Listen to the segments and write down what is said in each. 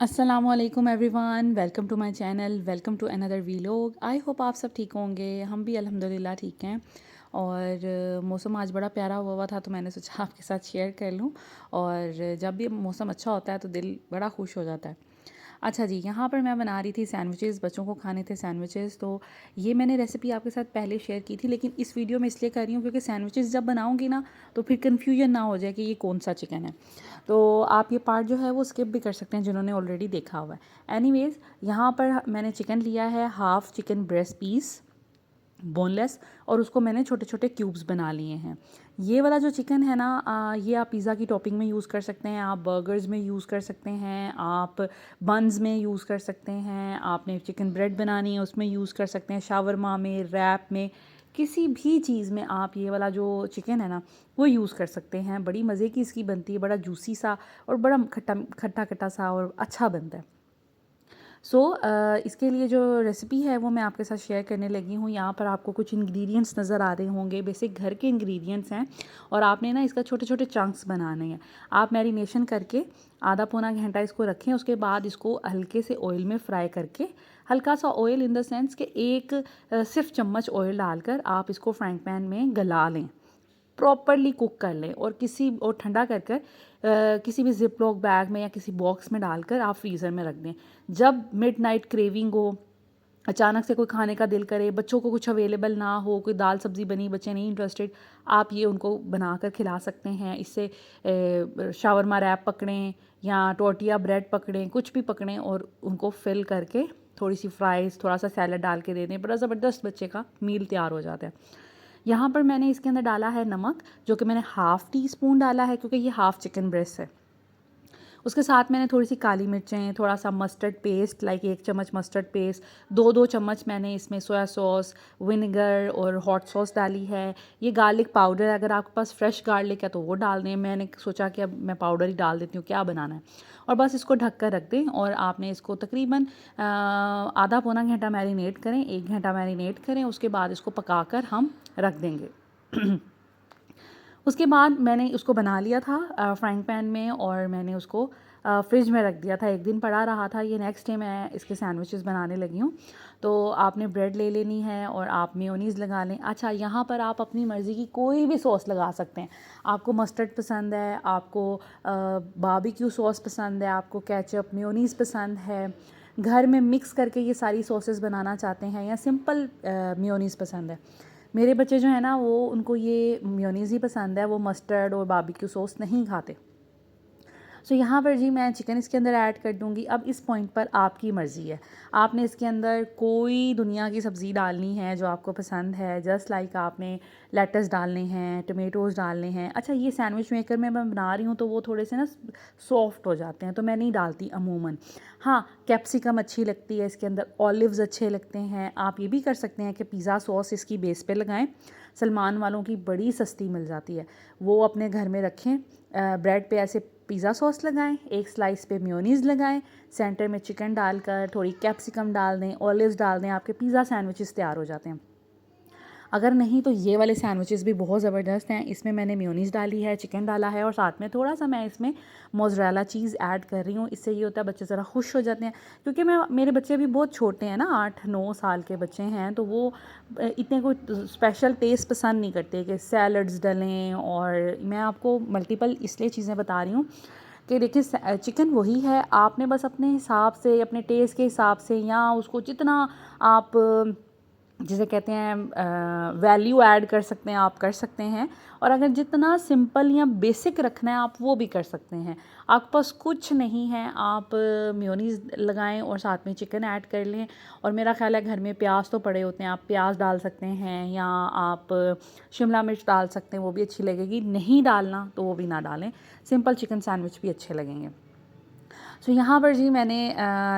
अस्सलामुअलैकुम everyone, welcome to my channel, welcome to another vlog. I hope आप सब ठीक होंगे। हम भी अल्हम्दुलिल्लाह ठीक हैं। और मौसम आज बड़ा प्यारा हुआ था तो मैंने सोचा आपके साथ शेयर कर लूँ। और जब भी मौसम अच्छा होता है तो दिल बड़ा खुश हो जाता है। अच्छा जी, यहाँ पर मैं बना रही थी सैंडविचेस, बच्चों को खाने थे सैंडविचेस। तो ये मैंने रेसिपी आपके साथ पहले शेयर की थी, लेकिन इस वीडियो में इसलिए कर रही हूँ क्योंकि सैंडविचेस जब बनाऊँगी ना तो फिर कन्फ्यूजन ना हो जाए कि ये कौन सा चिकन है। तो आप ये पार्ट जो है वो स्किप भी कर सकते हैं जिन्होंने ऑलरेडी देखा हुआ है। एनीवेज, यहाँ पर मैंने चिकन लिया है, half chicken breast piece boneless, और उसको मैंने छोटे छोटे क्यूब्स बना लिए हैं। ये वाला जो चिकन है ना, ये आप पिज़्ज़ा की टॉपिंग में यूज़ कर सकते हैं, आप बर्गर्स में यूज़ कर सकते हैं, आप बन्स में यूज़ कर सकते हैं, आपने चिकन ब्रेड बनानी है उसमें यूज़ कर सकते हैं, शावरमा में, रैप में, किसी भी चीज़ में आप ये वाला जो चिकन है ना वो यूज़ कर सकते हैं। बड़ी मज़े की इसकी बनती है, बड़ा जूसी सा और बड़ा खट्टा खट्टा खट्टा सा और अच्छा बनता है। इसके लिए जो रेसिपी है वो मैं आपके साथ शेयर करने लगी हूँ। यहाँ पर आपको कुछ इंग्रेडिएंट्स नज़र आ रहे होंगे, बेसिक घर के इंग्रेडिएंट्स हैं। और आपने ना इसका छोटे छोटे चंक्स बनाने हैं। आप मैरिनेशन करके आधा पौना घंटा इसको रखें, उसके बाद इसको हल्के से ऑयल में फ्राई करके, हल्का सा ऑयल इन द सेंस कि एक सिर्फ चम्मच ऑयल डालकर आप इसको फ्राइंग पैन में गला लें, प्रॉपरली कुक कर लें और ठंडा कर कर किसी भी जिप लॉक बैग में या किसी बॉक्स में डालकर आप फ्रीज़र में रख दें। जब मिडनाइट क्रेविंग हो, अचानक से कोई खाने का दिल करे, बच्चों को कुछ अवेलेबल ना हो, कोई दाल सब्ज़ी बनी, बच्चे नहीं इंटरेस्टेड, आप ये उनको बना कर खिला सकते हैं। इससे शावरमा रैप पकड़ें या टोर्टिया ब्रेड पकड़ें, कुछ भी पकड़ें और उनको फिल करके थोड़ी सी फ्राइज़, थोड़ा सा सैलड डाल के दे दें, बड़ा ज़बरदस्त बच्चे का मील तैयार हो जाता है। यहाँ पर मैंने इसके अंदर डाला है नमक, जो कि मैंने हाफ़ टी स्पून डाला है क्योंकि ये हाफ़ चिकन ब्रेस्ट है। उसके साथ मैंने थोड़ी सी काली मिर्चें, थोड़ा सा मस्टर्ड पेस्ट, लाइक 1 चम्मच मस्टर्ड पेस्ट, 2-2 चम्मच मैंने इसमें सोया सॉस, विनेगर और हॉट सॉस डाली है। ये गार्लिक पाउडर है, अगर आपके पास फ्रेश गार्लिक है तो वो डाल दें। मैंने सोचा कि अब मैं पाउडर ही डाल देती हूँ, क्या बनाना है। और बस इसको ढक कर रख दें और आपने इसको तकरीबन आधा पौना घंटा मैरिनेट करें, 1 घंटा मैरिनेट करें, उसके बाद इसको पका कर हम रख देंगे। उसके बाद मैंने उसको बना लिया था फ्राइंग पैन में और मैंने उसको फ्रिज में रख दिया था। 1 दिन पड़ा रहा था ये। नेक्स्ट डे मैं इसके सैंडविचेस बनाने लगी हूँ। तो आपने ब्रेड ले लेनी है और आप मेयोनीज़ लगा लें। अच्छा, यहाँ पर आप अपनी मर्ज़ी की कोई भी सॉस लगा सकते हैं। आपको मस्टर्ड पसंद है, आपको बारबेक्यू सॉस पसंद है, आपको केचप मेयोनीज़ पसंद है, घर में मिक्स करके ये सारी सॉसेस बनाना चाहते हैं, या सिंपल मेयोनीज़ पसंद है। मेरे बच्चे जो है ना वो उनको ये मेयोनीज़ ही पसंद है, वो मस्टर्ड और बारबेक्यू सॉस नहीं खाते। यहाँ पर जी मैं चिकन इसके अंदर ऐड कर दूँगी। अब इस पॉइंट पर आपकी मर्ज़ी है, आपने इसके अंदर कोई दुनिया की सब्ज़ी डालनी है जो आपको पसंद है। जस्ट लाइक आपने लेटस डालने हैं, टमेटोज़ डालने हैं। अच्छा, ये सैंडविच मेकर में मैं बना रही हूँ तो वो थोड़े से ना सॉफ्ट हो जाते हैं तो मैं नहीं डालती अमूमन। हाँ, कैप्सिकम अच्छी लगती है इसके अंदर, ऑलिव्स अच्छे लगते हैं। आप ये भी कर सकते हैं कि पिज़्ज़ा सॉस इसकी बेस पे लगाएं। सलमान वालों की बड़ी सस्ती मिल जाती है, वो अपने घर में रखें। ब्रेड पे ऐसे पिज़्ज़ा सॉस लगाएं, एक स्लाइस पे मेयोनीज़ लगाएं, सेंटर में चिकन डालकर थोड़ी कैप्सिकम डाल दें, ऑलिव्स डाल दें, आपके पिज़्ज़ा सैंडविचेस तैयार हो जाते हैं। अगर नहीं तो ये वाले सैंडविचेस भी बहुत ज़बरदस्त हैं। इसमें मैंने मेयोनीज़ डाली है, चिकन डाला है और साथ में थोड़ा सा मैं इसमें मोज़रेला चीज़ ऐड कर रही हूँ। इससे ये होता है बच्चे ज़रा खुश हो जाते हैं, क्योंकि मेरे बच्चे अभी बहुत छोटे हैं ना, 8-9 साल के बच्चे हैं, तो वो इतने कोई स्पेशल टेस्ट पसंद नहीं करते कि सैलड्स डलें। और मैं आपको मल्टीपल इसलिए चीज़ें बता रही हूँ कि देखिए चिकन वही है, आपने बस अपने हिसाब से, अपने टेस्ट के हिसाब से, या उसको जितना आप जिसे कहते हैं वैल्यू ऐड कर सकते हैं, आप कर सकते हैं। और अगर जितना सिंपल या बेसिक रखना है आप वो भी कर सकते हैं। आपके पास कुछ नहीं है, आप मेयोनीज़ लगाएं और साथ में चिकन ऐड कर लें। और मेरा ख़्याल है घर में प्याज तो पड़े होते हैं, आप प्याज डाल सकते हैं, या आप शिमला मिर्च डाल सकते हैं, वो भी अच्छी लगेगी। नहीं डालना तो वो भी ना डालें, सिंपल चिकन सैंडविच भी अच्छे लगेंगे। यहाँ पर जी मैंने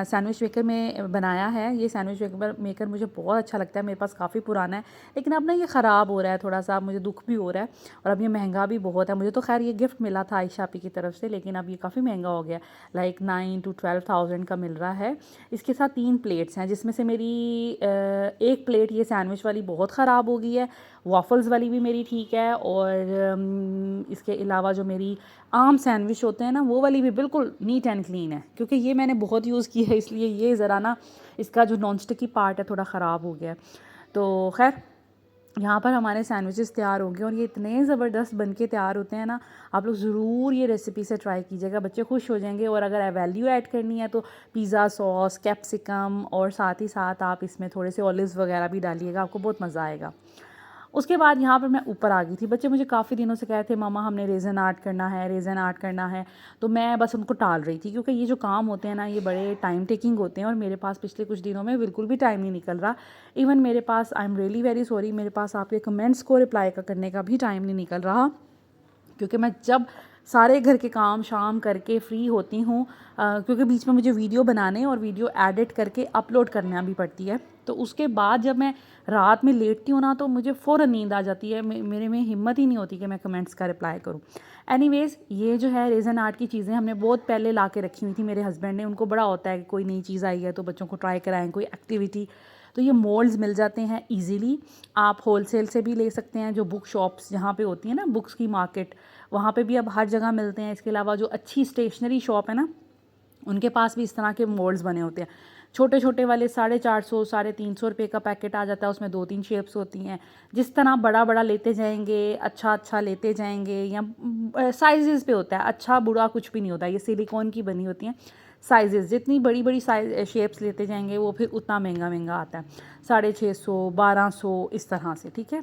सैंडविच मेकर में बनाया है। ये सैंडविच मेकर मुझे बहुत अच्छा लगता है, मेरे पास काफ़ी पुराना है, लेकिन अब ना ये ख़राब हो रहा है थोड़ा सा, मुझे दुख भी हो रहा है। और अब ये महंगा भी बहुत है। मुझे तो खैर ये गिफ्ट मिला था आयशा आपी की तरफ से, लेकिन अब ये काफ़ी महंगा हो गया, लाइक 9 to 12,000 का मिल रहा है। इसके साथ 3 प्लेट्स हैं, जिसमें से मेरी एक प्लेट ये सैंडविच वाली बहुत ख़राब हो गई है वॉफ़ल्स वाली भी मेरी ठीक है, और इसके अलावा जो मेरी आम सैंडविच होते हैं ना, वो वाली भी बिल्कुल नीट एंड क्लीन है, क्योंकि ये मैंने बहुत यूज़ की है, इसलिए ये ज़रा ना इसका जो नॉन स्टिकी पार्ट है थोड़ा ख़राब हो गया है। तो खैर यहाँ पर हमारे सैंडविचेस तैयार हो गए, और ये इतने ज़बरदस्त बन के तैयार होते हैं ना, आप लोग ज़रूर ये रेसिपी से ट्राई कीजिएगा, बच्चे खुश हो जाएंगे। और अगर वैल्यू ऐड करनी है तो पिज़्ज़ा सॉस, कैप्सिकम, और साथ ही साथ आप इसमें थोड़े से ऑलिव्स वगैरह भी डालिएगा, आपको बहुत मज़ा आएगा। उसके बाद यहाँ पर मैं ऊपर आ गई थी। बच्चे मुझे काफ़ी दिनों से कह रहे थे मम्मा हमने रेज़न आर्ट करना है, रेज़न आर्ट करना है, तो मैं बस उनको टाल रही थी, क्योंकि ये जो काम होते हैं ना, ये बड़े टाइम टेकिंग होते हैं, और मेरे पास पिछले कुछ दिनों में बिल्कुल भी टाइम नहीं निकल रहा। इवन मेरे पास, I am really very sorry, मेरे पास आपके कमेंट्स को रिप्लाई करने का भी टाइम नहीं निकल रहा, क्योंकि मैं जब सारे घर के काम शाम करके फ्री होती हूँ, क्योंकि बीच में मुझे वीडियो बनाने और वीडियो एडिट करके अपलोड करना भी पड़ती है, तो उसके बाद जब मैं रात में लेटती हूँ ना, तो मुझे फ़ौरन नींद आ जाती है, मेरे में हिम्मत ही नहीं होती कि मैं कमेंट्स का रिप्लाई करूँ। एनीवेज़, ये जो है रेज़न आर्ट की चीज़ें हमने बहुत पहले ला के रखी हुई थी मेरे हस्बैंड ने। उनको बड़ा होता है कि कोई नई चीज़ आई है तो बच्चों को ट्राई कराएं, कोई एक्टिविटी। तो ये मोल्ड्स मिल जाते हैं ईज़िली, आप होलसेल से भी ले सकते हैं, जो बुक शॉप्स जहाँ पे होती हैं ना, बुक्स की मार्केट, वहाँ पे भी अब हर जगह मिलते हैं। इसके अलावा जो अच्छी स्टेशनरी शॉप है ना, उनके पास भी इस तरह के मोल्ड्स बने होते हैं। छोटे छोटे वाले 450 350 रुपये का पैकेट आ जाता है, उसमें 2-3 शेप्स होती हैं। जिस तरह बड़ा बड़ा लेते जाएंगे, अच्छा अच्छा लेते जाएंगे, या साइज़ पे होता है, अच्छा बुरा कुछ भी नहीं होता, ये सिलिकॉन की बनी होती हैं। साइज़ जितनी बड़ी बड़ी साइज शेप्स लेते जाएंगे, वो फिर उतना महंगा महंगा आता है, 650 1200 इस तरह से, ठीक है।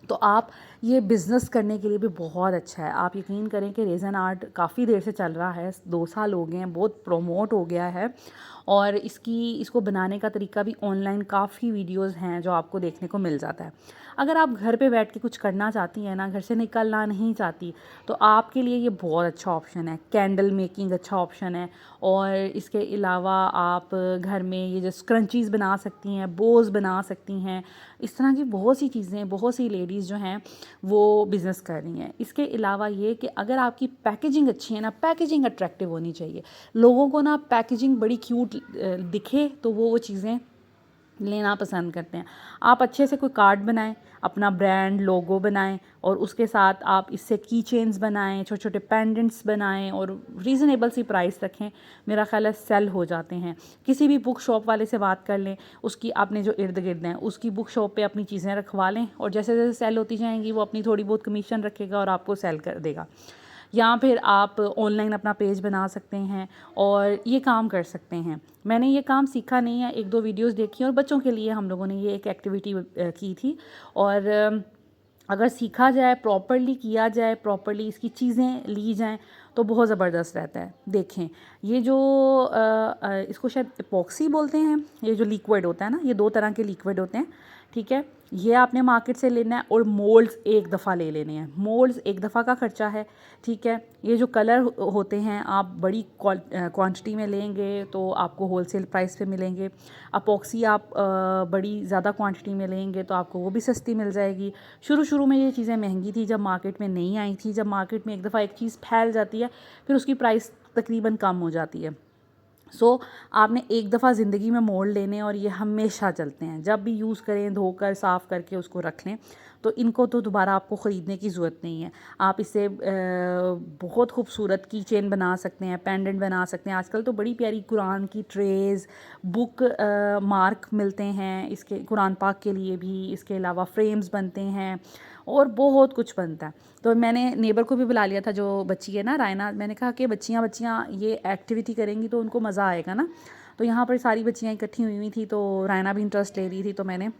तो आप ये बिज़नेस करने के लिए भी बहुत अच्छा है। आप यकीन करें कि रेज़न आर्ट काफ़ी देर से चल रहा है, 2 साल हो गए हैं, बहुत प्रमोट हो गया है, और इसको बनाने का तरीका भी ऑनलाइन काफ़ी वीडियोस हैं जो आपको देखने को मिल जाता है। अगर आप घर पे बैठ के कुछ करना चाहती हैं ना, घर से निकलना नहीं चाहती, तो आपके लिए ये बहुत अच्छा ऑप्शन है। कैंडल मेकिंग अच्छा ऑप्शन है, और इसके अलावा आप घर में ये जो स्क्रंचीज़ बना सकती हैं, बोज़ बना सकती हैं, इस तरह की बहुत सी चीज़ें, बहुत सी लेडीज़ जो हैं वो बिज़नेस कर रही हैं। इसके अलावा ये कि अगर आपकी पैकेजिंग अच्छी है ना, पैकेजिंग अट्रैक्टिव होनी चाहिए। लोगों को ना पैकेजिंग बड़ी क्यूट दिखे तो वो चीज़ें लेना पसंद करते हैं। आप अच्छे से कोई कार्ड बनाएं, अपना ब्रांड लोगो बनाएं, और उसके साथ आप इससे की चेन्स बनाएं, छोटे छोटे पेंडेंट्स बनाएं, और रीज़नेबल सी प्राइस रखें। मेरा ख्याल है सेल हो जाते हैं। किसी भी बुक शॉप वाले से बात कर लें, उसकी आपने जो इर्द गिर्द हैं उसकी बुक शॉप पे अपनी चीज़ें रखवा लें, और जैसे जैसे सेल होती जाएंगी वो अपनी थोड़ी बहुत कमीशन रखेगा और आपको सेल कर देगा। या फिर आप ऑनलाइन अपना पेज बना सकते हैं और ये काम कर सकते हैं। मैंने ये काम सीखा नहीं है, 1-2 वीडियोस देखी और बच्चों के लिए हम लोगों ने ये एक एक्टिविटी की थी। और अगर सीखा जाए, प्रॉपर्ली किया जाए, प्रॉपर्ली इसकी चीज़ें ली जाएँ, तो बहुत ज़बरदस्त रहता है। देखें, ये जो इसको शायद एपॉक्सी बोलते हैं, ये जो लिक्विड होता है ना, ये 2 तरह के लिक्विड होते हैं, ठीक है। ये आपने मार्केट से लेना है, और मोल्ड्स एक दफ़ा ले लेने हैं। मोल्ड्स एक दफ़ा का ख़र्चा है, ठीक है। ये जो कलर होते हैं आप बड़ी क्वांटिटी में लेंगे तो आपको होलसेल प्राइस पे मिलेंगे। अपॉक्सी आप बड़ी ज़्यादा क्वांटिटी में लेंगे तो आपको वो भी सस्ती मिल जाएगी। शुरू शुरू में ये चीज़ें महंगी थी, जब मार्केट में नहीं आई थी। जब मार्केट में एक दफ़ा एक चीज़ फैल जाती है, फिर उसकी प्राइस तकरीबन कम हो जाती है। आपने एक दफ़ा ज़िंदगी में मोल्ड लेने, और ये हमेशा चलते हैं। जब भी यूज़ करें, धोकर साफ़ करके उसको रख लें, तो इनको तो दोबारा आपको ख़रीदने की ज़रूरत नहीं है। आप इससे बहुत खूबसूरत की चेन बना सकते हैं, पेंडेंट बना सकते हैं। आजकल तो बड़ी प्यारी कुरान की ट्रेज़, बुक मार्क मिलते हैं इसके, कुरान पाक के लिए भी। इसके अलावा फ्रेम्स बनते हैं और बहुत कुछ बनता है। तो मैंने नेबर को भी बुला लिया था, जो बच्ची है ना रायना। मैंने कहा कि बच्चियाँ ये एक्टिविटी करेंगी तो उनको मज़ा आएगा ना। तो यहाँ पर सारी बच्चियाँ इकट्ठी हुई थी, तो रायना भी इंटरेस्ट ले रही थी, तो मैंने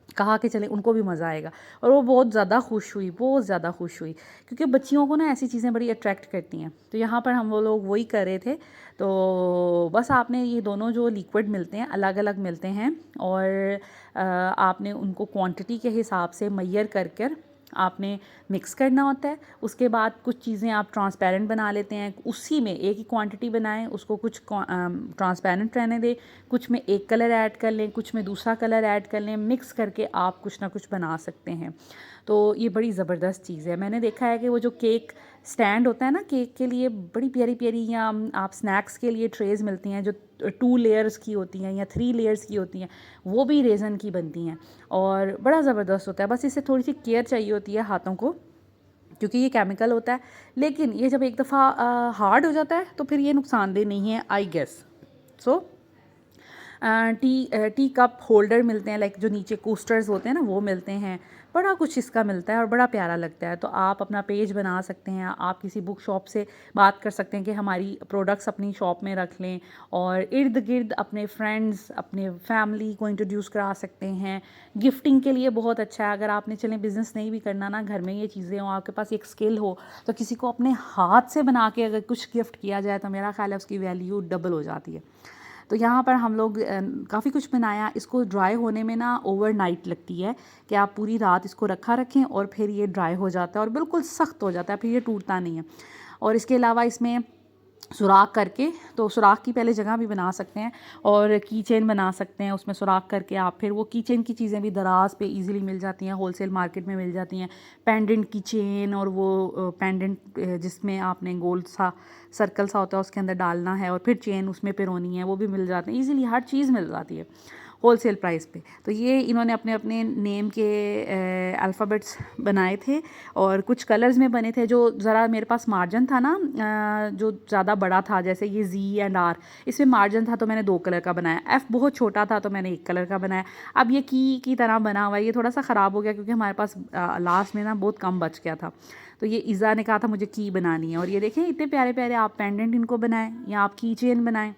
कहा कि चले, उनको भी मज़ा आएगा। और वो बहुत ज़्यादा खुश हुई, बहुत ज़्यादा खुश हुई, क्योंकि बच्चियों को ना ऐसी चीज़ें बड़ी अट्रैक्ट करती हैं। तो यहाँ पर हम वो लोग वही कर रहे थे। तो बस आपने ये दोनों जो लिक्विड मिलते हैं अलग अलग मिलते हैं, और आपने उनको क्वांटिटी के हिसाब से मैयर कर आपने मिक्स करना होता है। उसके बाद कुछ चीज़ें आप ट्रांसपेरेंट बना लेते हैं, उसी में एक ही क्वांटिटी बनाएं, उसको कुछ ट्रांसपेरेंट रहने दें, कुछ में एक कलर ऐड कर लें, कुछ में दूसरा कलर ऐड कर लें। मिक्स करके आप कुछ ना कुछ बना सकते हैं। तो ये बड़ी ज़बरदस्त चीज़ है। मैंने देखा है कि वो जो केक स्टैंड होता है ना केक के लिए, बड़ी प्यारी प्यारी, या आप स्नैक्स के लिए ट्रेज़ मिलती हैं जो 2 लेयर्स की होती हैं या 3 लेयर्स की होती हैं, वो भी रेज़न की बनती हैं और बड़ा ज़बरदस्त होता है। बस इससे थोड़ी सी केयर चाहिए होती है हाथों को, क्योंकि ये केमिकल होता है, लेकिन ये जब एक दफ़ा हार्ड हो जाता है तो फिर ये नुकसानदेह नहीं है, I guess so. Tea cup holder मिलते हैं, लाइक जो नीचे कोस्टर्स होते हैं ना, वो मिलते हैं, बड़ा कुछ इसका मिलता है और बड़ा प्यारा लगता है। तो आप अपना पेज बना सकते हैं, आप किसी बुक शॉप से बात कर सकते हैं कि हमारी प्रोडक्ट्स अपनी शॉप में रख लें, और इर्द गिर्द अपने फ्रेंड्स, अपने फैमिली को इंट्रोड्यूस करा सकते हैं। गिफ्टिंग के लिए बहुत अच्छा है, अगर आपने चलें बिज़नेस नहीं भी करना ना, घर में ये चीज़ें हो, आपके पास एक स्किल हो, तो किसी को अपने हाथ से बना के अगर कुछ गिफ्ट किया जाए तो मेरा ख्याल है उसकी वैल्यू डबल हो जाती है। तो यहाँ पर हम लोग काफ़ी कुछ बनाया। इसको ड्राई होने में ना ओवरनाइट लगती है, कि आप पूरी रात इसको रखा रखें और फिर ये ड्राई हो जाता है और बिल्कुल सख्त हो जाता है, फिर ये टूटता नहीं है। और इसके अलावा इसमें सुराख करके, तो सुराख की पहले जगह भी बना सकते हैं और की चेन बना सकते हैं, उसमें सुराख करके आप फिर वो की चेन की चीज़ें भी दराज पे इजीली मिल जाती हैं, होलसेल मार्केट में मिल जाती हैं। पेंडेंट की चेन, और वो पेंडेंट जिसमें आपने गोल्ड सा सर्कल सा होता है उसके अंदर डालना है और फिर चेन उसमें पिरोनी है, वो भी मिल जाते हैं ईज़िली, हर चीज़ मिल जाती है होलसेल प्राइस पे। तो ये इन्होंने अपने अपने नेम के अल्फ़ाबेट्स बनाए थे और कुछ कलर्स में बने थे। जो ज़रा मेरे पास मार्जिन था ना, जो ज़्यादा बड़ा था, जैसे ये Z एंड R, इसमें मार्जिन था तो मैंने 2 कलर का बनाया। F बहुत छोटा था तो मैंने 1 कलर का बनाया। अब ये की तरह बना हुआ है, ये थोड़ा सा ख़राब हो गया क्योंकि हमारे पास लास्ट में ना बहुत कम बच गया था। तो ये इज़ा ने कहा था मुझे की बनानी है, और ये देखें इतने प्यारे प्यारे आप पेंडेंट इनको बनाएं या आप की चेन बनाएं,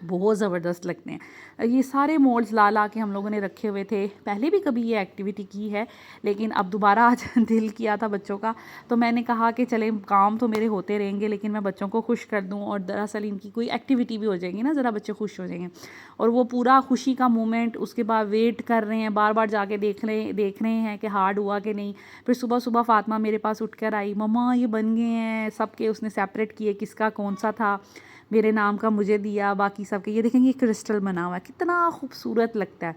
बहुत ज़बरदस्त लगते हैं। ये सारे मोल्ड्स ला ला के हम लोगों ने रखे हुए थे, पहले भी कभी ये एक्टिविटी की है, लेकिन अब दोबारा आज दिल किया था बच्चों का, तो मैंने कहा कि चले, काम तो मेरे होते रहेंगे लेकिन मैं बच्चों को खुश कर दूं, और दरअसल इनकी कोई एक्टिविटी भी हो जाएगी ना, ज़रा बच्चे खुश हो जाएंगे। और वो पूरा खुशी का मोमेंट, उसके बाद वेट कर रहे हैं, बार बार जाके देख रहे हैं कि हार्ड हुआ कि नहीं। फिर सुबह सुबह फ़ातिमा मेरे पास उठ कर आई, मम्मा ये बन गए हैं सबके, उसने सेपरेट किए किसका कौन सा था, मेरे नाम का मुझे दिया, बाकी सबके। ये देखेंगे क्रिस्टल बना हुआ है, कितना खूबसूरत लगता है।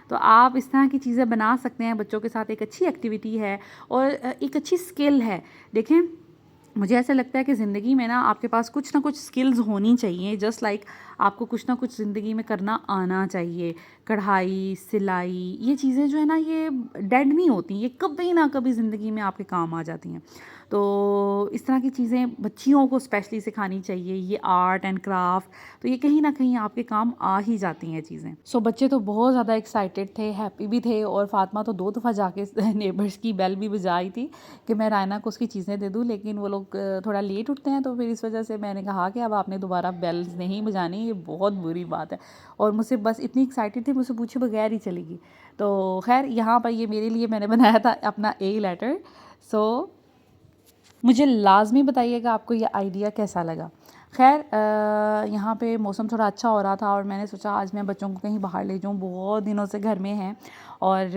तो आप इस तरह की चीज़ें बना सकते हैं बच्चों के साथ, एक अच्छी एक्टिविटी है और एक अच्छी स्किल है। देखें, मुझे ऐसा लगता है कि ज़िंदगी में ना आपके पास कुछ ना कुछ स्किल्स होनी चाहिए, जस्ट लाइक आपको कुछ ना कुछ ज़िंदगी में करना आना चाहिए। कढ़ाई, सिलाई, ये चीज़ें जो है ना, ये डेड नहीं होती, ये कभी ना कभी ज़िंदगी में आपके काम आ जाती हैं। तो इस तरह की चीज़ें बच्चियों को स्पेशली सिखानी चाहिए, ये आर्ट एंड क्राफ्ट, तो ये कहीं ना कहीं आपके काम आ ही जाती हैं चीज़ें। सो बच्चे तो बहुत ज़्यादा एक्साइटेड थे, हैप्पी भी थे, और फातिमा तो 2 दफ़ा जाके नेबर्स की बेल भी बजाई थी कि मैं रायना को उसकी चीज़ें दे दूँ, लेकिन वो लोग थोड़ा लेट उठते हैं, तो फिर इस वजह से मैंने कहा कि अब आपने दोबारा बेल्स नहीं बजानी, ये बहुत बुरी बात है। और मुझसे बस इतनी एक्साइटेड थी, मुझसे पूछे बगैर ही चली गई। तो खैर, यहाँ पर ये मेरे लिए मैंने बनाया था अपना A लेटर। सो मुझे लाज़मी बताइएगा आपको ये आइडिया कैसा लगा। खैर, यहाँ पे मौसम थोड़ा अच्छा हो रहा था और मैंने सोचा आज मैं बच्चों को कहीं बाहर ले जाऊँ, बहुत दिनों से घर में हैं, और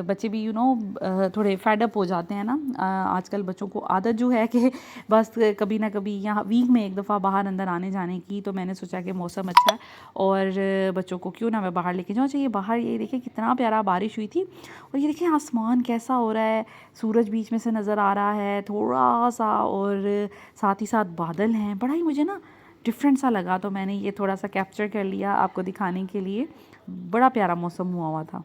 बच्चे भी थोड़े फेड अप हो जाते हैं ना। आजकल बच्चों को आदत जो है कि बस कभी ना कभी यहाँ वीक में एक दफ़ा बाहर अंदर आने जाने की। तो मैंने सोचा कि मौसम अच्छा है और बच्चों को क्यों ना मैं बाहर लेके जाऊँ। चाहिए बाहर, ये देखिए कितना प्यारा बारिश हुई थी, और ये देखिए आसमान कैसा हो रहा है, सूरज बीच में से नज़र आ रहा है थोड़ा सा, और साथ ही साथ बादल हैं, बड़ा ही मुझे ना डिफरेंट सा लगा। तो मैंने ये थोड़ा सा कैप्चर कर लिया आपको दिखाने के लिए, बड़ा प्यारा मौसम हुआ था।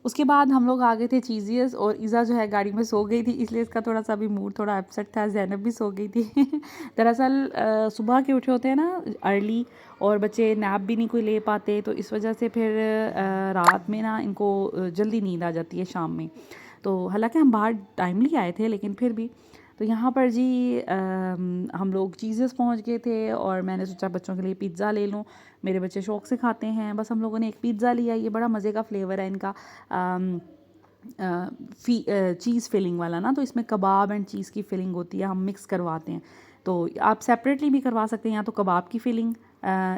उसके बाद हम लोग आ गए थे चीज़ियस, और ईज़ा जो है गाड़ी में सो गई थी, इसलिए इसका थोड़ा सा भी मूड थोड़ा अपसेट था। ज़ैनब भी सो गई थी दरअसल सुबह के उठे होते हैं ना अर्ली, और बच्चे नैप भी नहीं कोई ले पाते, तो इस वजह से फिर रात में ना इनको जल्दी नींद आ जाती है शाम में। तो हालांकि हम बाहर टाइमली आए थे, लेकिन फिर भी। तो यहाँ पर जी हम लोग चीज़ेस पहुँच गए थे, और मैंने सोचा बच्चों के लिए पिज़्ज़ा ले लूँ, मेरे बच्चे शौक़ से खाते हैं। बस हम लोगों ने एक पिज़्ज़ा लिया, ये बड़ा मज़े का फ्लेवर है इनका, चीज़ फिलिंग वाला ना। तो इसमें कबाब एंड चीज़ की फिलिंग होती है, हम मिक्स करवाते हैं। तो आप सेपरेटली भी करवा सकते हैं, या तो कबाब की फिलिंग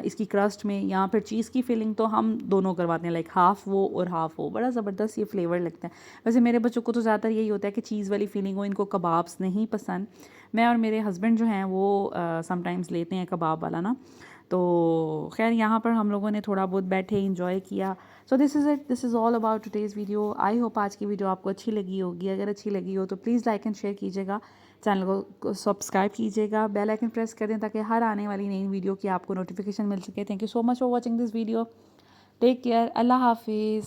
इसकी क्रस्ट में, या फिर चीज़ की फिलिंग, तो हम दोनों करवाते हैं, लाइक हाफ़ वो और हाफ़ वो। बड़ा ज़बरदस्त ये फ्लेवर लगता है। वैसे मेरे बच्चों को तो ज़्यादातर यही होता है कि चीज़ वाली फीलिंग हो, इनको कबाब्स नहीं पसंद। मैं और मेरे हस्बैंड जो हैं वो समटाइम्स लेते हैं कबाब वाला ना। तो खैर, यहाँ पर हम लोगों ने थोड़ा बहुत बैठे इंजॉय किया। So this is it, this is all about today's video. I hope आज की वीडियो आपको अच्छी लगी होगी। अगर अच्छी लगी हो तो प्लीज़ लाइक एंड शेयर कीजिएगा। चैनल को सब्सक्राइब कीजिएगा, बेल आइकन प्रेस कर दें ताकि हर आने वाली नई वीडियो की आपको नोटिफिकेशन मिल सके। Thank you so much for watching this video. Take care. अल्लाह हाफिज़।